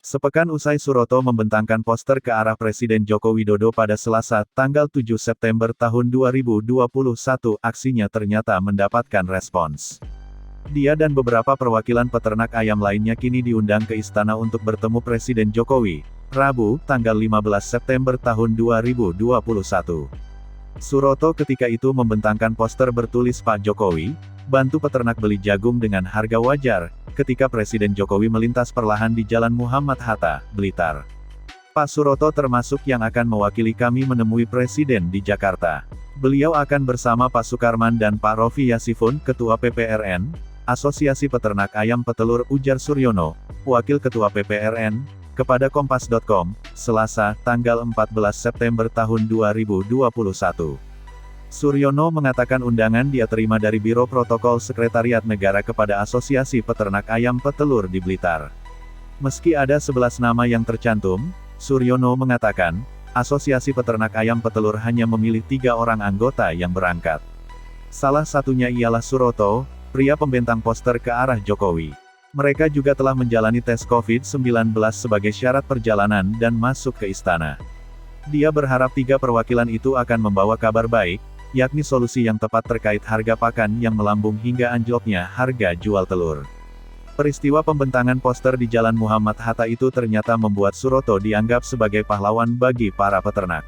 Sepekan usai Suroto membentangkan poster ke arah Presiden Joko Widodo pada Selasa, tanggal 7 September tahun 2021, aksinya ternyata mendapatkan respons. Dia dan beberapa perwakilan peternak ayam lainnya kini diundang ke istana untuk bertemu Presiden Jokowi, Rabu, tanggal 15 September tahun 2021. Suroto ketika itu membentangkan poster bertulis Pak Jokowi, bantu peternak beli jagung dengan harga wajar, ketika Presiden Jokowi melintas perlahan di Jalan Muhammad Hatta, Blitar. Pak Suroto termasuk yang akan mewakili kami menemui Presiden di Jakarta. Beliau akan bersama Pak Sukarman dan Pak Rofi Yasifun, Ketua PPRN, Asosiasi Peternak Ayam Petelur, ujar Suryono, Wakil Ketua PPRN, kepada Kompas.com, Selasa, tanggal 14 September tahun 2021. Suryono mengatakan undangan dia terima dari Biro Protokol Sekretariat Negara kepada Asosiasi Peternak Ayam Petelur di Blitar. Meski ada 11 nama yang tercantum, Suryono mengatakan, Asosiasi Peternak Ayam Petelur hanya memilih 3 orang anggota yang berangkat. Salah satunya ialah Suroto, pria pembentang poster ke arah Jokowi. Mereka juga telah menjalani tes COVID-19 sebagai syarat perjalanan dan masuk ke istana. Dia berharap 3 perwakilan itu akan membawa kabar baik, yakni solusi yang tepat terkait harga pakan yang melambung hingga anjloknya harga jual telur. Peristiwa pembentangan poster di Jalan Muhammad Hatta itu ternyata membuat Suroto dianggap sebagai pahlawan bagi para peternak.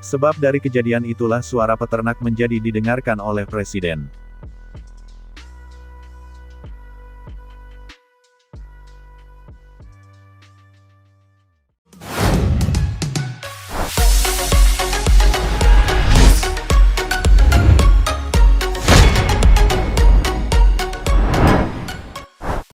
Sebab dari kejadian itulah suara peternak menjadi didengarkan oleh Presiden.